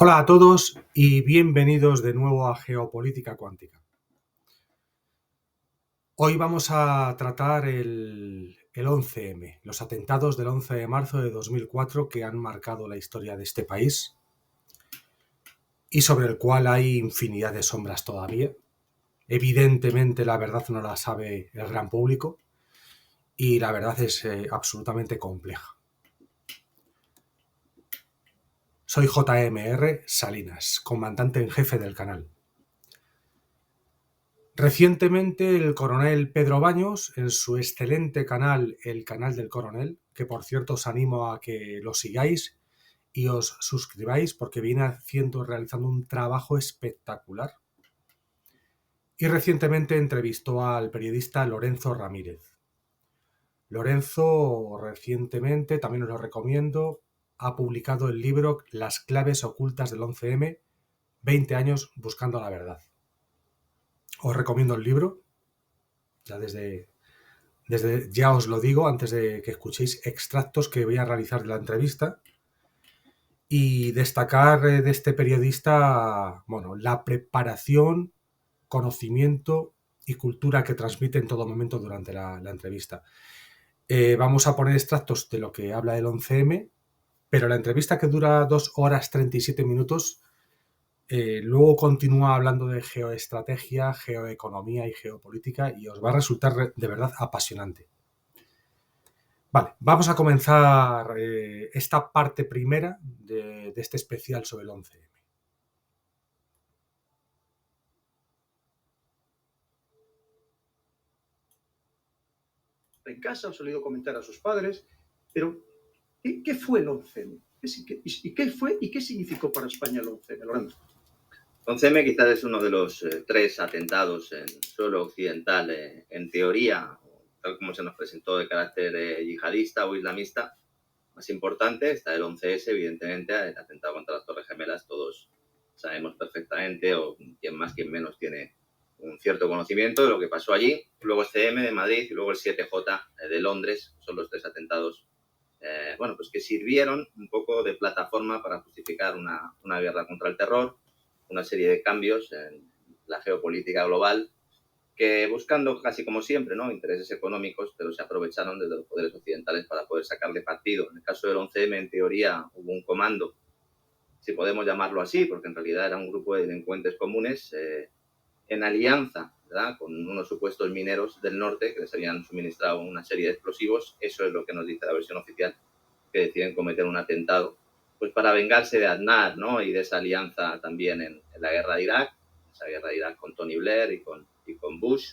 Hola a todos y bienvenidos de nuevo a Geopolítica Cuántica. Hoy vamos a tratar el 11M, los atentados del 11 de marzo de 2004 que han marcado la historia de este país y sobre el cual hay infinidad de sombras todavía. Evidentemente la verdad no la sabe el gran público y la verdad es absolutamente compleja. Soy JMR Salinas, comandante en jefe del canal. Recientemente el coronel Pedro Baños, en su excelente canal, el canal del coronel, que por cierto os animo a que lo sigáis y os suscribáis porque viene realizando un trabajo espectacular. Y recientemente entrevistó al periodista Lorenzo Ramírez. Lorenzo recientemente, también os lo recomiendo, ha publicado el libro Las claves ocultas del 11M, 20 años buscando la verdad. Os recomiendo el libro, ya desde ya os lo digo antes de que escuchéis extractos que voy a realizar de la entrevista y destacar de este periodista, bueno, la preparación, conocimiento y cultura que transmite en todo momento durante la entrevista. Vamos a poner extractos de lo que habla el 11M, pero la entrevista, que dura 2 horas 37 minutos, luego continúa hablando de geoestrategia, geoeconomía y geopolítica y os va a resultar de verdad apasionante. Vale, vamos a comenzar esta parte primera de este especial sobre el 11M. En casa os he oído comentar a sus padres, pero ¿qué fue el 11M? ¿Qué fue y qué significó para España el 11M, Lorenzo? 11M quizás es uno de los 3 atentados en suelo occidental, en teoría, tal como se nos presentó, de carácter yihadista o islamista, más importante. Está el 11S, evidentemente, el atentado contra las Torres Gemelas. Todos sabemos perfectamente, o quien más, quien menos, tiene un cierto conocimiento de lo que pasó allí. Luego el CM de Madrid y luego el 7J de Londres. Son los 3 atentados pues que sirvieron un poco de plataforma para justificar una guerra contra el terror, una serie de cambios en la geopolítica global que, buscando casi como siempre, ¿no?, intereses económicos, pero se aprovecharon desde los poderes occidentales para poder sacarle partido. En el caso del 11M, en teoría, hubo un comando, si podemos llamarlo así, porque en realidad era un grupo de delincuentes comunes en alianza, ¿verdad?, con unos supuestos mineros del norte que les habían suministrado una serie de explosivos. Eso es lo que nos dice la versión oficial, que deciden cometer un atentado pues para vengarse de Aznar, ¿no?, y de esa alianza también en la guerra de Irak, esa guerra de Irak con Tony Blair y con Bush.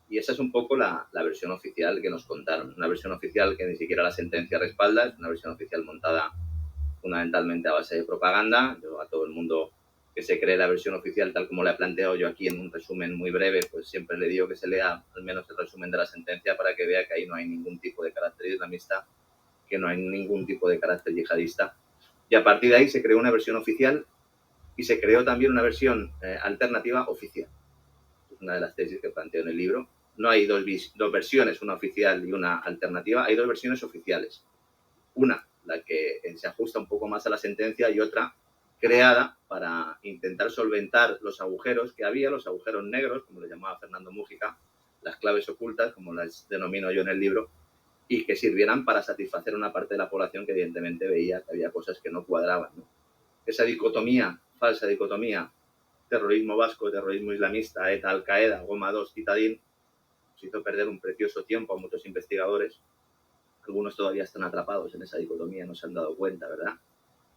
Y esa es un poco la versión oficial que nos contaron. Una versión oficial que ni siquiera la sentencia respalda, es una versión oficial montada fundamentalmente a base de propaganda. Yo, a todo el mundo que se cree la versión oficial tal como la he planteado yo aquí en un resumen muy breve, pues siempre le digo que se lea al menos el resumen de la sentencia para que vea que ahí no hay ningún tipo de carácter islamista, que no hay ningún tipo de carácter yihadista. Y a partir de ahí se creó una versión oficial y se creó también una versión alternativa oficial. Es una de las tesis que planteo en el libro. No hay dos versiones, una oficial y una alternativa, hay 2 versiones oficiales. Una, la que se ajusta un poco más a la sentencia, y otra creada para intentar solventar los agujeros que había, los agujeros negros, como le llamaba Fernando Múgica, las claves ocultas, como las denomino yo en el libro, y que sirvieran para satisfacer una parte de la población que evidentemente veía que había cosas que no cuadraban, ¿no? Esa dicotomía, falsa dicotomía, terrorismo vasco, terrorismo islamista, ETA, Al-Qaeda, Goma 2, Citadín, nos hizo perder un precioso tiempo a muchos investigadores. Algunos todavía están atrapados en esa dicotomía, no se han dado cuenta, ¿verdad?,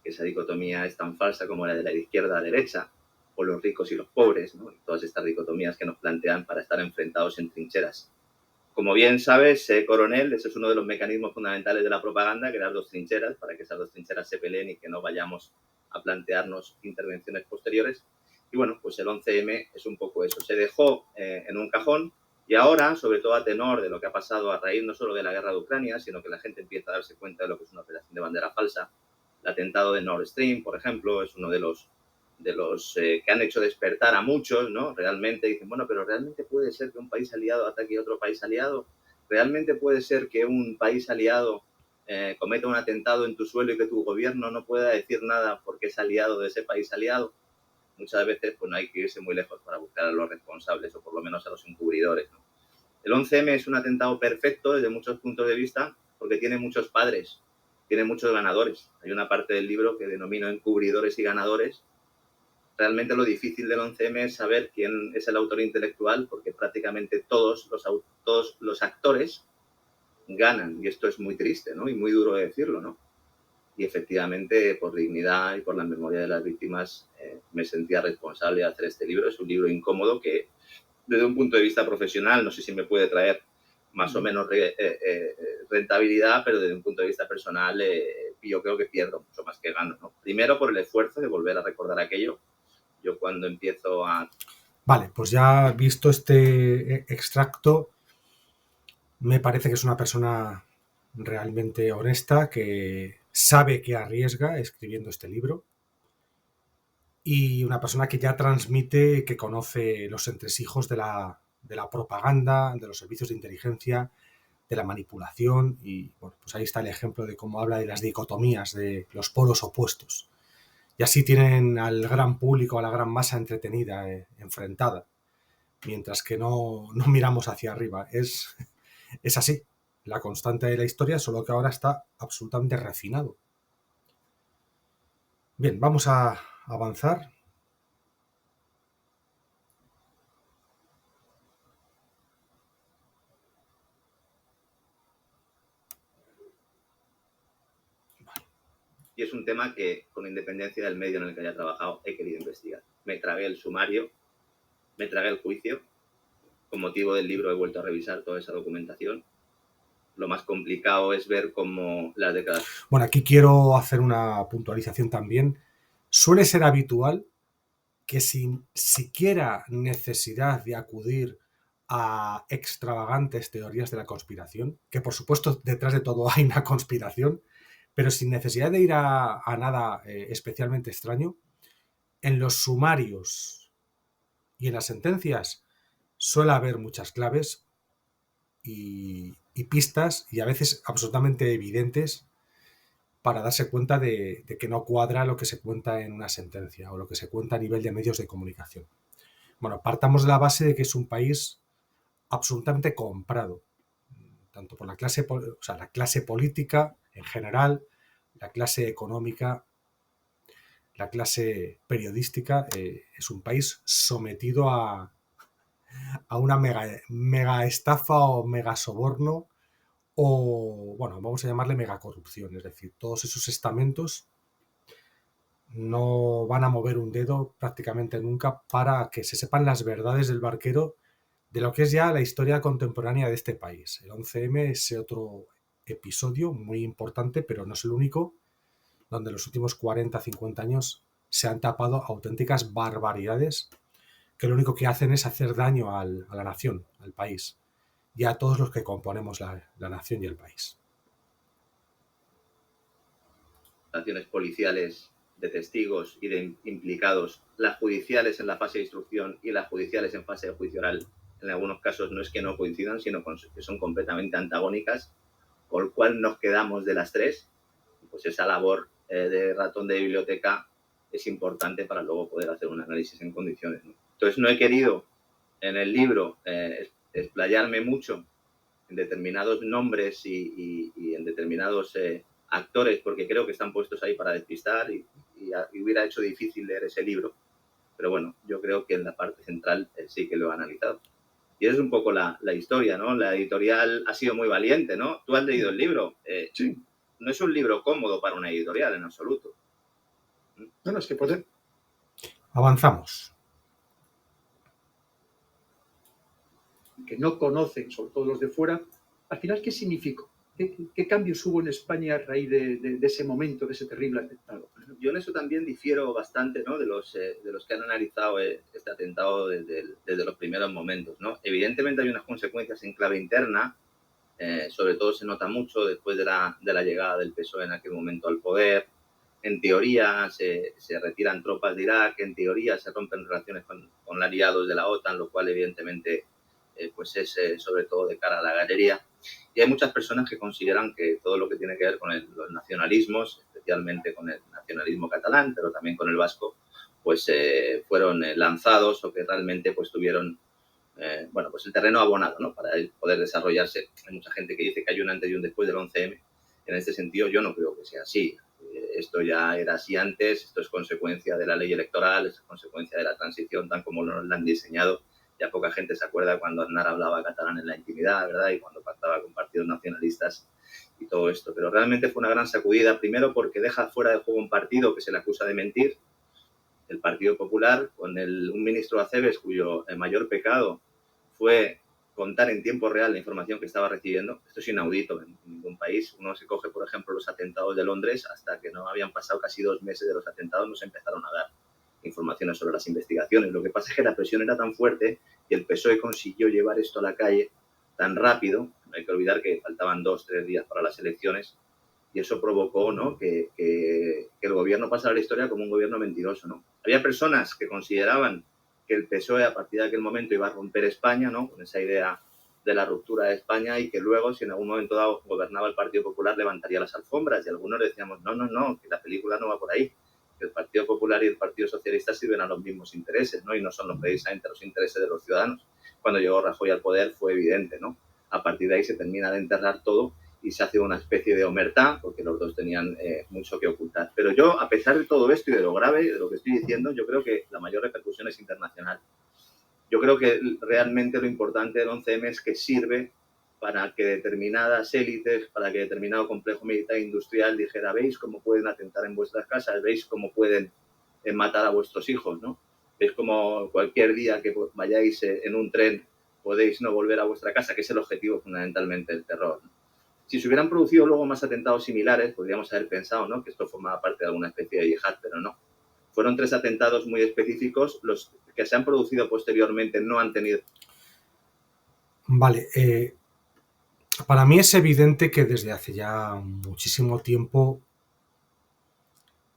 que esa dicotomía es tan falsa como la de la izquierda a derecha, o los ricos y los pobres, ¿no?, y todas estas dicotomías que nos plantean para estar enfrentados en trincheras. Como bien sabes, coronel, ese es uno de los mecanismos fundamentales de la propaganda, crear 2 trincheras para que esas 2 trincheras se peleen y que no vayamos a plantearnos intervenciones posteriores. Y bueno, pues el 11M es un poco eso. Se dejó en un cajón, y ahora, sobre todo a tenor de lo que ha pasado a raíz no solo de la guerra de Ucrania, sino que la gente empieza a darse cuenta de lo que es una operación de bandera falsa. El atentado de Nord Stream, por ejemplo, es uno de los que han hecho despertar a muchos, ¿no? Realmente dicen, bueno, pero ¿realmente puede ser que un país aliado ataque a otro país aliado? ¿Realmente puede ser que un país aliado cometa un atentado en tu suelo y que tu gobierno no pueda decir nada porque es aliado de ese país aliado, muchas veces pues no hay que irse muy lejos para buscar a los responsables o por lo menos a los encubridores, ¿no? El 11M es un atentado perfecto desde muchos puntos de vista porque tiene muchos padres, tiene muchos ganadores. Hay una parte del libro que denomino encubridores y ganadores. Realmente lo difícil del 11M es saber quién es el autor intelectual porque prácticamente todos los actores ganan y esto es muy triste, ¿no? Y muy duro de decirlo, ¿no? Y efectivamente, por dignidad y por la memoria de las víctimas, me sentía responsable de hacer este libro. Es un libro incómodo que, desde un punto de vista profesional, no sé si me puede traer más o menos rentabilidad, pero desde un punto de vista personal, yo creo que pierdo mucho más que gano, ¿no? Primero, por el esfuerzo de volver a recordar aquello. Yo cuando empiezo a... Vale, pues ya visto este extracto, me parece que es una persona realmente honesta, que sabe que arriesga escribiendo este libro y una persona que ya transmite que conoce los entresijos de la propaganda, de los servicios de inteligencia, de la manipulación y bueno, pues ahí está el ejemplo de cómo habla de las dicotomías, de los polos opuestos. Y así tienen al gran público, a la gran masa entretenida, enfrentada, mientras que no miramos hacia arriba. Es así, la constante de la historia, solo que ahora está absolutamente refinado. Bien, vamos a avanzar. Y es un tema que, con independencia del medio en el que haya trabajado, he querido investigar. Me tragué el sumario, me tragué el juicio. Con motivo del libro he vuelto a revisar toda esa documentación. Lo más complicado es ver cómo las declaraciones... Bueno, aquí quiero hacer una puntualización también. Suele ser habitual que sin siquiera necesidad de acudir a extravagantes teorías de la conspiración, que por supuesto detrás de todo hay una conspiración, pero sin necesidad de ir a nada especialmente extraño, en los sumarios y en las sentencias suele haber muchas claves y pistas y a veces absolutamente evidentes para darse cuenta de que no cuadra lo que se cuenta en una sentencia o lo que se cuenta a nivel de medios de comunicación. Bueno, partamos de la base de que es un país absolutamente comprado, tanto por la clase, o sea, la clase política en general, la clase económica, la clase periodística. Es un país sometido a una mega estafa o mega soborno o, bueno, vamos a llamarle mega corrupción. Es decir, todos esos estamentos no van a mover un dedo prácticamente nunca para que se sepan las verdades del barquero de lo que es ya la historia contemporánea de este país. El 11M es otro episodio muy importante, pero no es el único, donde en los últimos 40, 50 años se han tapado auténticas barbaridades que lo único que hacen es hacer daño a la nación, al país, y a todos los que componemos la nación y el país. Acciones policiales de testigos y de implicados, las judiciales en la fase de instrucción y las judiciales en fase de juicio oral, en algunos casos no es que no coincidan, sino que son completamente antagónicas, con lo cual nos quedamos de las tres. Pues esa labor de ratón de biblioteca es importante para luego poder hacer un análisis en condiciones, ¿no? Entonces no he querido en el libro explayarme mucho en determinados nombres y en determinados actores, porque creo que están puestos ahí para despistar y hubiera hecho difícil leer ese libro. Pero bueno, yo creo que en la parte central sí que lo he analizado. Y es un poco la historia, ¿no? La editorial ha sido muy valiente, ¿no? Tú has leído el libro. Sí. No es un libro cómodo para una editorial, en absoluto. No, es que puede... Avanzamos. Que no conocen, sobre todo los de fuera, al final, ¿qué significó? ¿Qué cambios hubo en España a raíz de ese momento, de ese terrible atentado? Yo en eso también difiero bastante, ¿no? de los que han analizado este atentado desde los primeros momentos, ¿no? Evidentemente hay unas consecuencias en clave interna, sobre todo se nota mucho después de la llegada del PSOE en aquel momento al poder. En teoría se retiran tropas de Irak, en teoría se rompen relaciones con aliados de la OTAN, lo cual evidentemente pues es sobre todo de cara a la galería. Y hay muchas personas que consideran que todo lo que tiene que ver con los nacionalismos, especialmente con el nacionalismo catalán, pero también con el vasco, pues fueron lanzados o que realmente pues tuvieron bueno, pues el terreno abonado, ¿no? Para poder desarrollarse. Hay mucha gente que dice que hay un antes y un después del 11M. En este sentido, yo no creo que sea así. Esto ya era así antes, esto es consecuencia de la ley electoral, es consecuencia de la transición, tan como lo han diseñado. Ya poca gente se acuerda cuando Aznar hablaba catalán en la intimidad, ¿verdad? Y cuando pactaba con partidos nacionalistas y todo esto. Pero realmente fue una gran sacudida, primero porque deja fuera de juego un partido que se le acusa de mentir, el Partido Popular, con un ministro Acebes cuyo mayor pecado fue contar en tiempo real la información que estaba recibiendo. Esto es inaudito en ningún país. Uno se coge, por ejemplo, los atentados de Londres, hasta que no habían pasado casi 2 meses de los atentados, nos empezaron a dar informaciones sobre las investigaciones. Lo que pasa es que la presión era tan fuerte y el PSOE consiguió llevar esto a la calle tan rápido. No hay que olvidar que faltaban 2-3 días para las elecciones, y eso provocó, ¿no?, que el gobierno pasara a la historia como un gobierno mentiroso, ¿no? Había personas que consideraban que el PSOE a partir de aquel momento iba a romper España, ¿no?, con esa idea de la ruptura de España, y que luego, si en algún momento dado gobernaba el Partido Popular, levantaría las alfombras, y algunos decíamos, no, que la película no va por ahí, que el Partido Popular y el Partido Socialista sirven a los mismos intereses, ¿no?, y no son precisamente los intereses de los ciudadanos. Cuando llegó Rajoy al poder fue evidente, ¿no? A partir de ahí se termina de enterrar todo y se hace una especie de omertá, porque los dos tenían mucho que ocultar. Pero yo, a pesar de todo esto y de lo grave de lo que estoy diciendo, yo creo que la mayor repercusión es internacional. Yo creo que realmente lo importante del 11M es que sirve para que determinadas élites, para que determinado complejo militar e industrial dijera, veis cómo pueden atentar en vuestras casas, veis cómo pueden matar a vuestros hijos, ¿no? Veis cómo cualquier día que vayáis en un tren podéis no volver a vuestra casa, que es el objetivo fundamentalmente del terror, ¿no? Si se hubieran producido luego más atentados similares, podríamos haber pensado, ¿no?, que esto formaba parte de alguna especie de yihad, pero no. Fueron 3 atentados muy específicos, los que se han producido posteriormente no han tenido. Vale, para mí es evidente que desde hace ya muchísimo tiempo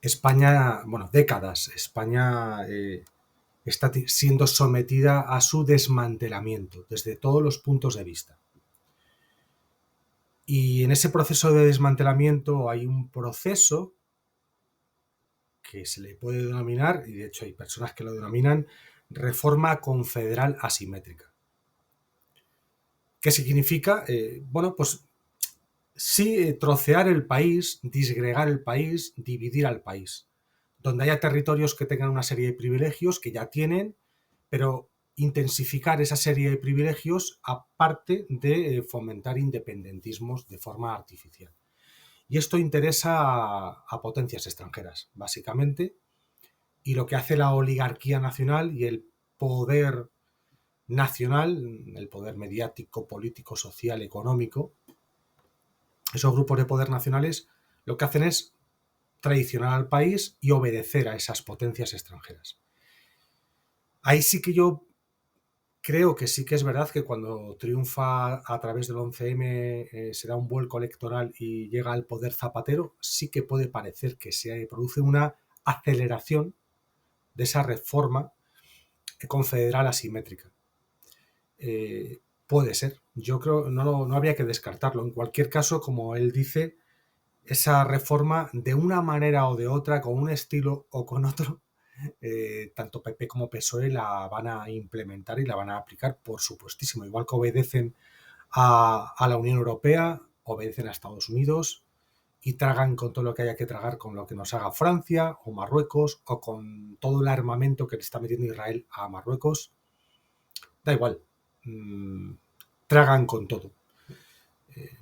España, bueno, décadas, España está siendo sometida a su desmantelamiento desde todos los puntos de vista. Y en ese proceso de desmantelamiento hay un proceso que se le puede denominar, y de hecho hay personas que lo denominan, reforma confederal asimétrica. ¿Qué significa? Bueno, pues sí, trocear el país, disgregar el país, dividir al país. Donde haya territorios que tengan una serie de privilegios que ya tienen, pero intensificar esa serie de privilegios aparte de fomentar independentismos de forma artificial. Y esto interesa a potencias extranjeras, básicamente, y lo que hace la oligarquía nacional y el poder nacional, el poder mediático, político, social, económico, esos grupos de poder nacionales lo que hacen es traicionar al país y obedecer a esas potencias extranjeras. Ahí sí que yo creo que sí que es verdad que cuando triunfa a través del 11M se da un vuelco electoral y llega al poder Zapatero, sí que puede parecer que se produce una aceleración de esa reforma confederal asimétrica. Puede ser, yo creo no habría que descartarlo. En cualquier caso, como él dice, esa reforma de una manera o de otra, con un estilo o con otro, tanto PP como PSOE la van a implementar y la van a aplicar, por supuestísimo. Igual que obedecen a la Unión Europea, obedecen a Estados Unidos y tragan con todo lo que haya que tragar, con lo que nos haga Francia o Marruecos, o con todo el armamento que le está metiendo Israel a Marruecos. Da igual, tragan con todo.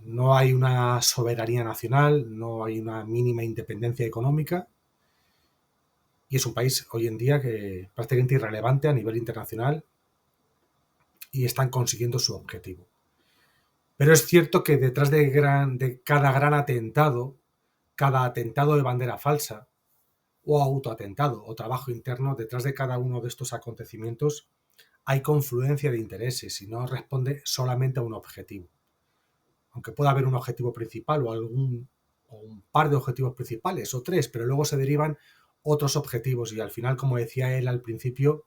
No hay una soberanía nacional, no hay una mínima independencia económica, y es un país hoy en día que prácticamente irrelevante a nivel internacional, y están consiguiendo su objetivo. Pero es cierto que detrás de cada gran atentado, cada atentado de bandera falsa, o autoatentado, o trabajo interno, detrás de cada uno de estos acontecimientos hay confluencia de intereses y no responde solamente a un objetivo. Aunque pueda haber un objetivo principal o un par de objetivos principales o 3, pero luego se derivan otros objetivos y al final, como decía él al principio,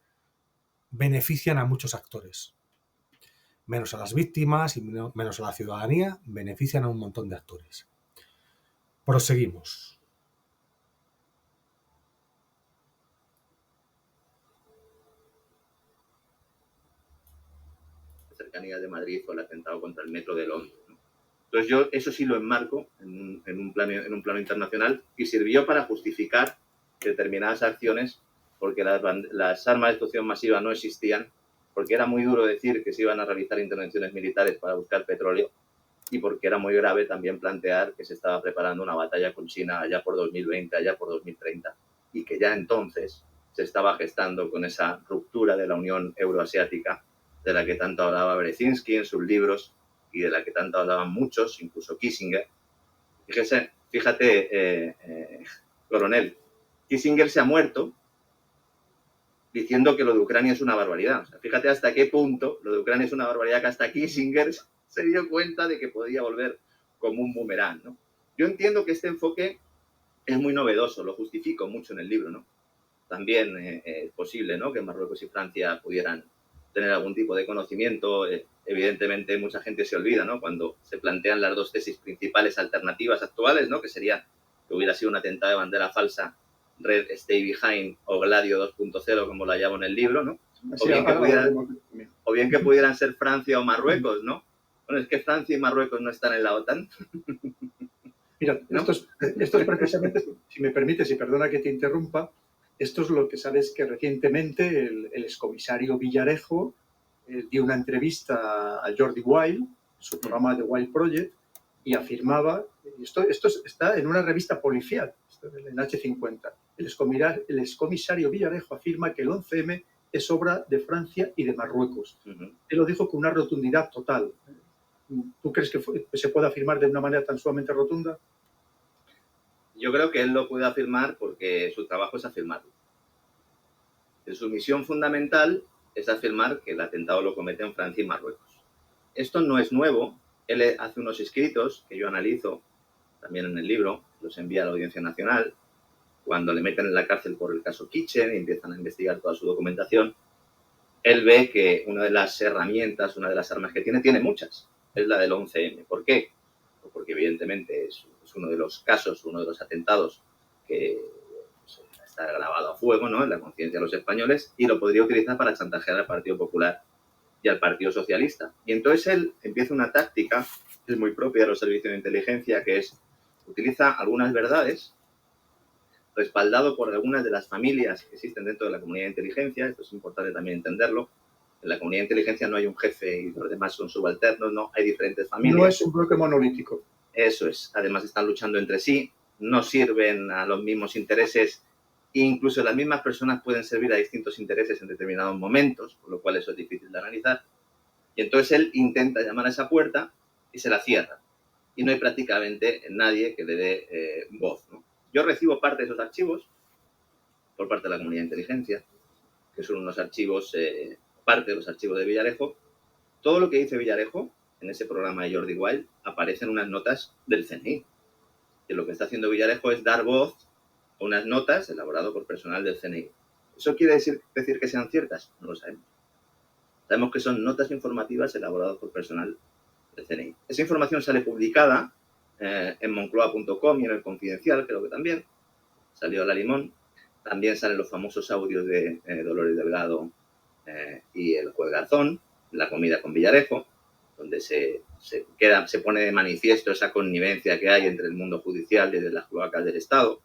benefician a muchos actores. menos a las víctimas y menos a la ciudadanía, benefician a un montón de actores. Proseguimos. Cercanías de Madrid o el atentado contra el metro de Londres, ¿no? Entonces yo eso sí lo enmarco en un plano internacional y sirvió para justificar determinadas acciones porque las armas de destrucción masiva no existían, porque era muy duro decir que se iban a realizar intervenciones militares para buscar petróleo y porque era muy grave también plantear que se estaba preparando una batalla con China allá por 2020, allá por 2030 y que ya entonces se estaba gestando con esa ruptura de la Unión Euroasiática de la que tanto hablaba Brzezinski en sus libros y de la que tanto hablaban muchos, incluso Kissinger. Fíjate, coronel, Kissinger se ha muerto diciendo que lo de Ucrania es una barbaridad. O sea, fíjate hasta qué punto lo de Ucrania es una barbaridad que hasta Kissinger se dio cuenta de que podía volver como un boomerang, ¿no? Yo entiendo que este enfoque es muy novedoso, lo justifico mucho en el libro, ¿no? También es posible, ¿no?, que Marruecos y Francia pudieran tener algún tipo de conocimiento. Evidentemente, mucha gente se olvida, ¿no?, cuando se plantean las dos tesis principales alternativas actuales, ¿no?, que sería que hubiera sido un atentado de bandera falsa, Red Stay Behind o Gladio 2.0, como la llamo en el libro, ¿no? O bien que pudieran ser Francia o Marruecos, ¿no? Bueno, es que Francia y Marruecos no están en la OTAN. Mira, ¿no? esto es precisamente, si me permites y perdona que te interrumpa, esto es lo que sabes que recientemente el excomisario Villarejo dio una entrevista a Jordi Wild, su programa The Wild Project, y afirmaba, esto está en una revista policial, en H50, el excomisario Villarejo afirma que el 11M es obra de Francia y de Marruecos. Él lo dijo con una rotundidad total. ¿Tú crees que se puede afirmar de una manera tan sumamente rotunda? Yo creo que él lo puede afirmar porque su trabajo es afirmarlo. Su misión fundamental es afirmar que el atentado lo cometen Francia y Marruecos. Esto no es nuevo. Él hace unos escritos que yo analizo también en el libro, los envía a la Audiencia Nacional, cuando le meten en la cárcel por el caso Kitchen y empiezan a investigar toda su documentación. Él ve que una de las herramientas, una de las armas que tiene muchas, es la del 11M. ¿Por qué? Pues porque evidentemente es uno de los casos, uno de los atentados que está grabado a fuego, ¿no?, en la conciencia de los españoles, y lo podría utilizar para chantajear al Partido Popular y al Partido Socialista. Y entonces él empieza una táctica que es muy propia de los servicios de inteligencia, que es utiliza algunas verdades respaldado por algunas de las familias que existen dentro de la comunidad de inteligencia. Esto es importante también entenderlo. En la comunidad de inteligencia no hay un jefe y los demás son subalternos, no, hay diferentes familias. No es un bloque monolítico. Eso es. Además están luchando entre sí, no sirven a los mismos intereses, e incluso las mismas personas pueden servir a distintos intereses en determinados momentos, por lo cual eso es difícil de analizar. Y entonces él intenta llamar a esa puerta y se la cierra. Y no hay prácticamente nadie que le dé voz, ¿no? Yo recibo parte de esos archivos por parte de la comunidad de inteligencia, que son unos archivos, parte de los archivos de Villarejo. Todo lo que dice Villarejo en ese programa de Jordi Wild aparece en unas notas del CNI. Y lo que está haciendo Villarejo es dar voz a unas notas elaboradas por personal del CNI. ¿Eso quiere decir que sean ciertas? No lo sabemos. Sabemos que son notas informativas elaboradas por personal del CNI. Esa información sale publicada en moncloa.com y en el Confidencial, creo que también. Salió a la limón. También salen los famosos audios de Dolores Delgado y el juez Garzón, la comida con Villarejo, donde se pone de manifiesto esa connivencia que hay entre el mundo judicial y de las cloacas del Estado,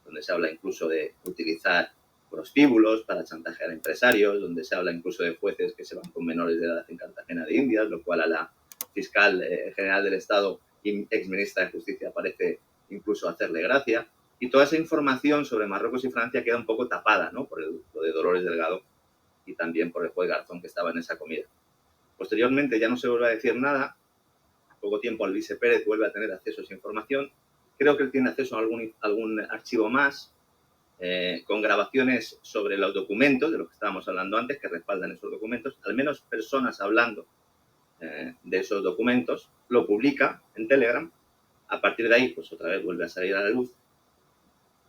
donde se habla incluso de utilizar prostíbulos para chantajear a empresarios, donde se habla incluso de jueces que se van con menores de edad en Cartagena de Indias, lo cual a la fiscal general del Estado y exministra de Justicia parece incluso hacerle gracia. Y toda esa información sobre Marruecos y Francia queda un poco tapada, ¿no?, por lo de Dolores Delgado y también por el juez Garzón, que estaba en esa comida. Posteriormente ya no se vuelve a decir nada. Poco tiempo Alvise Pérez vuelve a tener acceso a esa información. Creo que él tiene acceso a algún archivo más, con grabaciones sobre los documentos, de lo que estábamos hablando antes, que respaldan esos documentos, al menos personas hablando de esos documentos, lo publica en Telegram. A partir de ahí, pues otra vez vuelve a salir a la luz.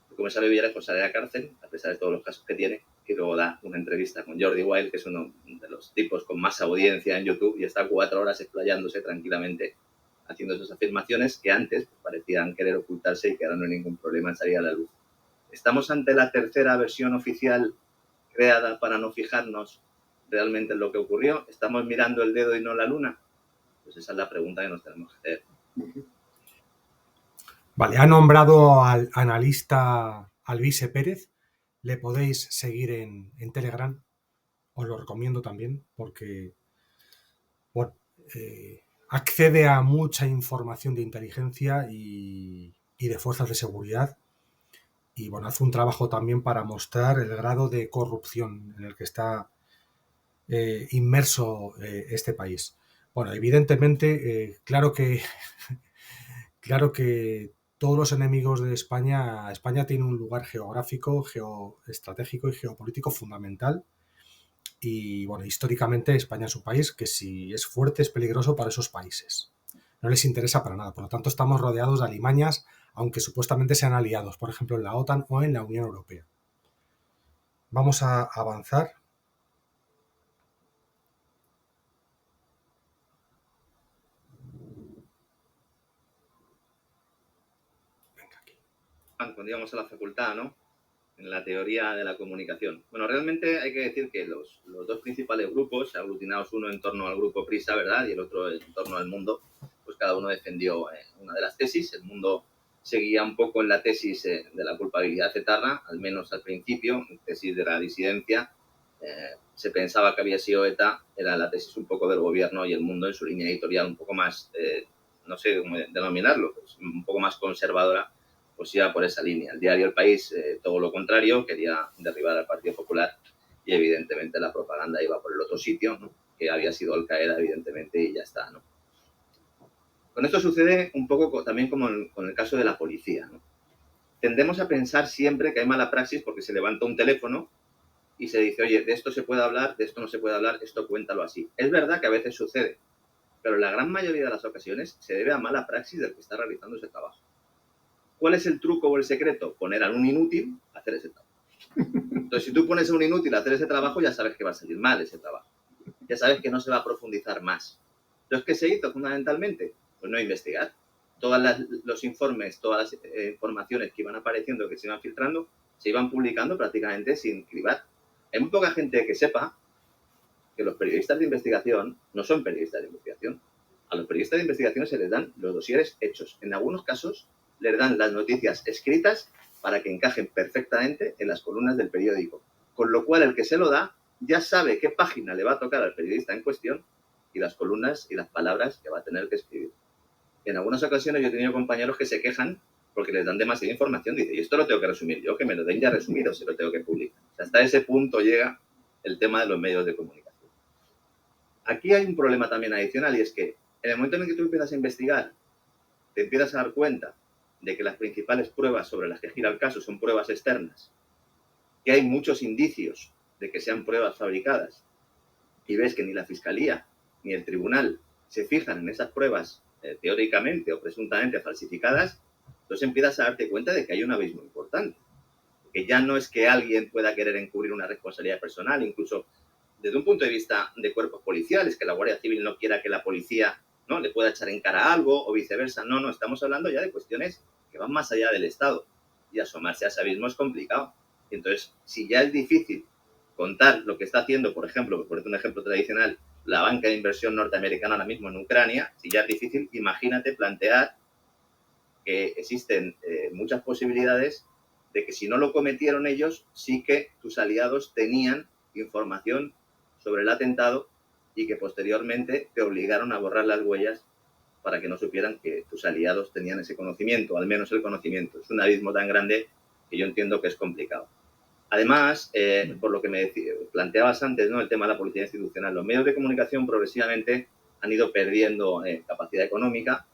El comisario Villarejo sale de la cárcel, a pesar de todos los casos que tiene, y luego da una entrevista con Jordi Wild, que es uno de los tipos con más audiencia en YouTube, y está 4 horas explayándose tranquilamente haciendo esas afirmaciones que antes parecían querer ocultarse y que ahora no hay ningún problema en salir a la luz. ¿Estamos ante la tercera versión oficial creada para no fijarnos realmente en lo que ocurrió? ¿Estamos mirando el dedo y no la luna? Pues esa es la pregunta que nos tenemos que hacer. Vale, ha nombrado al analista Alvise Pérez. Le podéis seguir en Telegram. Os lo recomiendo también porque bueno, accede a mucha información de inteligencia y de fuerzas de seguridad. Y bueno, hace un trabajo también para mostrar el grado de corrupción en el que está inmerso este país. Bueno, evidentemente, claro que todos los enemigos de España tiene un lugar geográfico, geoestratégico y geopolítico fundamental. Y bueno, históricamente España es un país que si es fuerte es peligroso para esos países. No les interesa para nada. Por lo tanto, estamos rodeados de alimañas, aunque supuestamente sean aliados, por ejemplo, en la OTAN o en la Unión Europea. Vamos a avanzar. Venga, aquí. Cuando íbamos a la facultad, ¿no? En la teoría de la comunicación. Bueno, realmente hay que decir que los dos principales grupos, aglutinados uno en torno al grupo Prisa, ¿verdad? Y el otro en torno al Mundo, pues cada uno defendió una de las tesis. El Mundo seguía un poco en la tesis de la culpabilidad etarra, al menos al principio, tesis de la disidencia. Se pensaba que había sido ETA, era la tesis un poco del gobierno, y el Mundo en su línea editorial un poco más, no sé cómo denominarlo, pues un poco más conservadora, pues iba por esa línea. El diario El País, todo lo contrario, quería derribar al Partido Popular y evidentemente la propaganda iba por el otro sitio, ¿no? Que había sido Al Qaeda, evidentemente, y ya está, ¿no? Con esto sucede un poco también como con el caso de la policía, ¿no? Tendemos a pensar siempre que hay mala praxis porque se levanta un teléfono y se dice, oye, de esto se puede hablar, de esto no se puede hablar, esto cuéntalo así. Es verdad que a veces sucede, pero la gran mayoría de las ocasiones se debe a mala praxis del que está realizando ese trabajo. ¿Cuál es el truco o el secreto? Poner a un inútil a hacer ese trabajo. Entonces, si tú pones a un inútil a hacer ese trabajo, ya sabes que va a salir mal ese trabajo. Ya sabes que no se va a profundizar más. Entonces, ¿qué se hizo fundamentalmente? Pues no investigar. Todos los informes, todas las informaciones que iban apareciendo, que se iban filtrando, se iban publicando prácticamente sin cribar. Hay muy poca gente que sepa que los periodistas de investigación no son periodistas de investigación. A los periodistas de investigación se les dan los dosieres hechos. En algunos casos, les dan las noticias escritas para que encajen perfectamente en las columnas del periódico. Con lo cual, el que se lo da ya sabe qué página le va a tocar al periodista en cuestión y las columnas y las palabras que va a tener que escribir. En algunas ocasiones yo he tenido compañeros que se quejan porque les dan demasiada información. Dice, y esto lo tengo que resumir yo, que me lo den ya resumido si lo tengo que publicar. O sea, hasta ese punto llega el tema de los medios de comunicación. Aquí hay un problema también adicional, y es que en el momento en el que tú empiezas a investigar, te empiezas a dar cuenta de que las principales pruebas sobre las que gira el caso son pruebas externas, que hay muchos indicios de que sean pruebas fabricadas, y ves que ni la Fiscalía ni el Tribunal se fijan en esas pruebas teóricamente o presuntamente falsificadas, entonces empiezas a darte cuenta de que hay un abismo importante. Que ya no es que alguien pueda querer encubrir una responsabilidad personal, incluso desde un punto de vista de cuerpos policiales, que la Guardia Civil no quiera que la policía, ¿no?, le pueda echar en cara algo o viceversa. No, estamos hablando ya de cuestiones que van más allá del Estado, y asomarse a ese abismo es complicado. Y entonces, si ya es difícil contar lo que está haciendo, por ejemplo, por un ejemplo tradicional, la banca de inversión norteamericana ahora mismo en Ucrania, si ya es difícil, imagínate plantear que existen muchas posibilidades de que si no lo cometieron ellos, sí que tus aliados tenían información sobre el atentado y que posteriormente te obligaron a borrar las huellas para que no supieran que tus aliados tenían ese conocimiento, al menos el conocimiento. Es un abismo tan grande que yo entiendo que es complicado. Además, por lo que me planteabas antes, ¿no?, el tema de la policía institucional, los medios de comunicación progresivamente han ido perdiendo capacidad económica,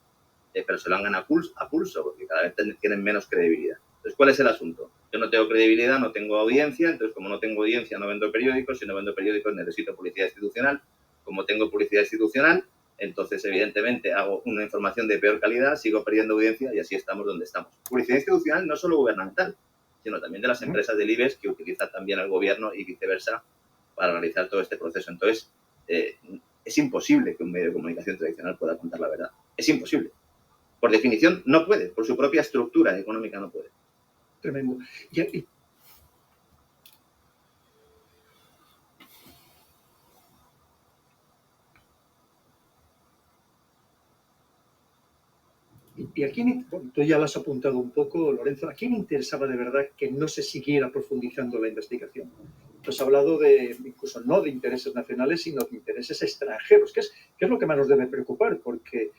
pero se lo han ganado a pulso, porque cada vez tienen menos credibilidad. Entonces, ¿cuál es el asunto? Yo no tengo credibilidad, no tengo audiencia, entonces como no tengo audiencia no vendo periódicos, si no vendo periódicos necesito publicidad institucional, como tengo publicidad institucional, entonces evidentemente hago una información de peor calidad, sigo perdiendo audiencia y así estamos donde estamos. Publicidad institucional no solo gubernamental, sino también de las empresas del IBEX que utilizan también al gobierno y viceversa para realizar todo este proceso. Entonces, es imposible que un medio de comunicación tradicional pueda contar la verdad. Es imposible. Por definición, no puede. Por su propia estructura económica no puede. Tremendo. ¿Y a quién, bueno, tú ya lo has apuntado un poco, Lorenzo, a quién interesaba de verdad que no se siguiera profundizando la investigación? Tú has hablado de, incluso no de intereses nacionales, sino de intereses extranjeros, que es lo que más nos debe preocupar, porque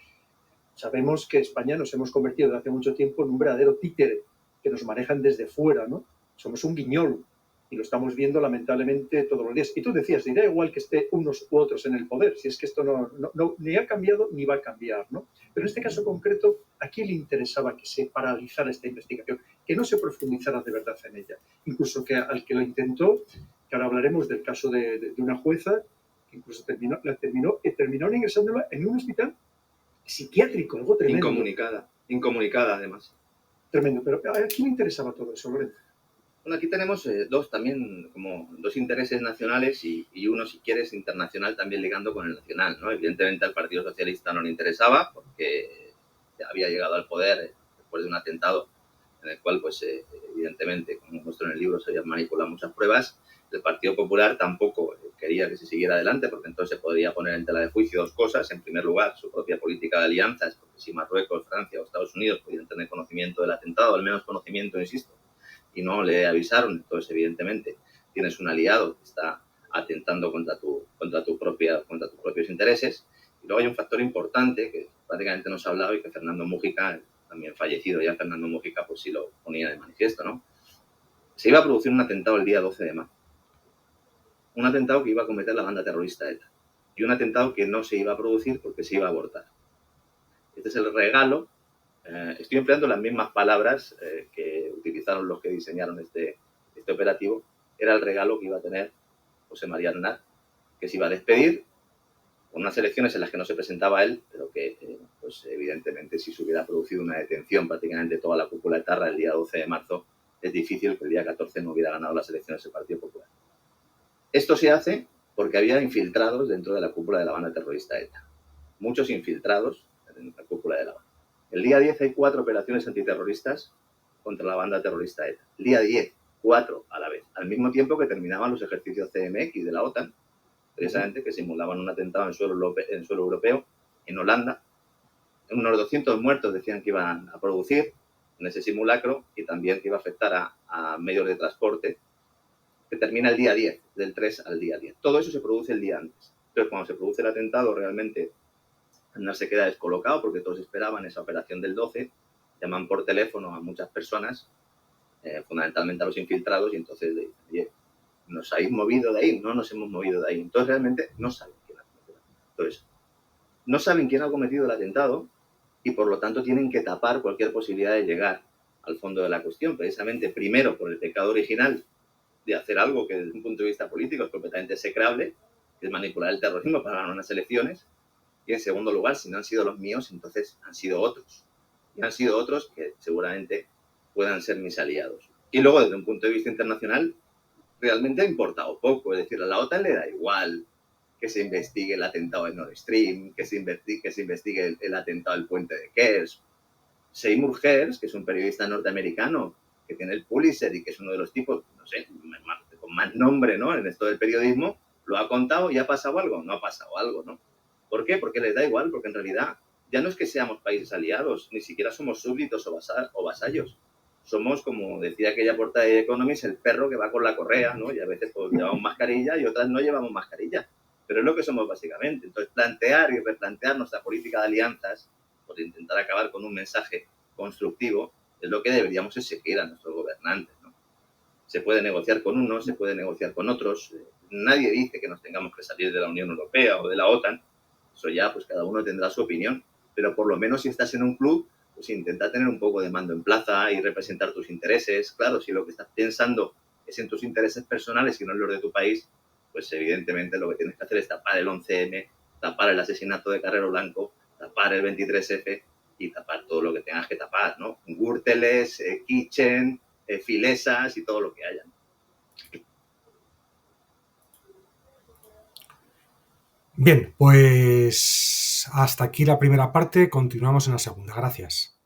sabemos que España nos hemos convertido desde hace mucho tiempo en un verdadero títere, que nos manejan desde fuera, ¿no? Somos un guiñol, y lo estamos viendo lamentablemente todos los días. Y tú decías, dirá igual que esté unos u otros en el poder, si es que esto no ni ha cambiado ni va a cambiar, ¿no? Pero en este caso concreto, ¿a quién le interesaba que se paralizara esta investigación? Que no se profundizara de verdad en ella. Incluso que al que lo intentó, que ahora hablaremos del caso de una jueza, que incluso terminó ingresándola en un hospital psiquiátrico, algo tremendo. Incomunicada además. Tremendo, pero ¿a quién le interesaba todo eso, Lorenzo? Bueno, aquí tenemos dos intereses nacionales y uno, si quieres, internacional también ligando con el nacional, ¿no? Evidentemente al Partido Socialista no le interesaba porque ya había llegado al poder después de un atentado en el cual, pues, evidentemente, como muestro en el libro, se habían manipulado muchas pruebas. El Partido Popular tampoco quería que se siguiera adelante porque entonces se podría poner en tela de juicio dos cosas. En primer lugar, su propia política de alianzas, porque si Marruecos, Francia o Estados Unidos podían tener conocimiento del atentado, al menos conocimiento, insisto, y no le avisaron, entonces evidentemente tienes un aliado que está atentando contra tus propios intereses. Y luego hay un factor importante que prácticamente no se ha hablado y que Fernando Múgica, también fallecido ya Fernando Múgica, pues sí lo ponía de manifiesto, ¿no? Se iba a producir un atentado el día 12 de marzo. Un atentado que iba a cometer la banda terrorista ETA. Y un atentado que no se iba a producir porque se iba a abortar. Este es el regalo. Estoy empleando las mismas palabras que utilizaron los que diseñaron este operativo. Era el regalo que iba a tener José María Aznar, que se iba a despedir con unas elecciones en las que no se presentaba él, pero que, pues evidentemente, si se hubiera producido una detención prácticamente toda la cúpula etarra el día 12 de marzo, es difícil que el día 14 no hubiera ganado las elecciones el Partido Popular. Esto se hace porque había infiltrados dentro de la cúpula de la banda terrorista ETA. Muchos infiltrados en la cúpula de la banda. El día 10 hay 4 operaciones antiterroristas contra la banda terrorista ETA. El día 10, 4 a la vez. Al mismo tiempo que terminaban los ejercicios CMX de la OTAN, precisamente, que simulaban un atentado en suelo europeo, en Holanda. Unos 200 muertos decían que iban a producir en ese simulacro y también que iba a afectar a medios de transporte, que termina el día 10, del 3 al día 10. Todo eso se produce el día antes. Entonces, cuando se produce el atentado, realmente no se queda descolocado porque todos esperaban esa operación del 12, llaman por teléfono a muchas personas, fundamentalmente a los infiltrados, y entonces le dicen, oye, ¿nos habéis movido de ahí? No nos hemos movido de ahí. Entonces realmente no saben quién ha cometido el atentado. Entonces, no saben quién ha cometido el atentado y por lo tanto tienen que tapar cualquier posibilidad de llegar al fondo de la cuestión, precisamente primero por el pecado original de hacer algo que desde un punto de vista político es completamente execrable, que es manipular el terrorismo para ganar unas elecciones. Y en segundo lugar, si no han sido los míos, entonces han sido otros. Y han sido otros que seguramente puedan ser mis aliados. Y luego, desde un punto de vista internacional, realmente ha importado poco. Es decir, a la OTAN le da igual que se investigue el atentado en Nord Stream, que se investigue el atentado del puente de Kerch. Seymour Hersh, que es un periodista norteamericano que tiene el Pulitzer y que es uno de los tipos, no sé, con más nombre, ¿no?, en esto del periodismo, lo ha contado y ha pasado algo. No ha pasado algo, ¿no? ¿Por qué? Porque les da igual, porque en realidad ya no es que seamos países aliados, ni siquiera somos súbditos o vasallos. Somos, como decía aquella portada de Economist, el perro que va con la correa, ¿no? Y a veces pues, llevamos mascarilla y otras no llevamos mascarilla. Pero es lo que somos básicamente. Entonces, plantear y replantear nuestra política de alianzas por intentar acabar con un mensaje constructivo es lo que deberíamos exigir a nuestros gobernantes, ¿no? Se puede negociar con unos, se puede negociar con otros. Nadie dice que nos tengamos que salir de la Unión Europea o de la OTAN. Eso ya, pues cada uno tendrá su opinión. Pero por lo menos si estás en un club, pues intenta tener un poco de mando en plaza y representar tus intereses. Claro, si lo que estás pensando es en tus intereses personales y no en los de tu país, pues evidentemente lo que tienes que hacer es tapar el 11M, tapar el asesinato de Carrero Blanco, tapar el 23F y tapar todo lo que tengas que tapar, ¿no? Gürteles, Kitchen, filesas y todo lo que haya. Bien, pues hasta aquí la primera parte, continuamos en la segunda. Gracias.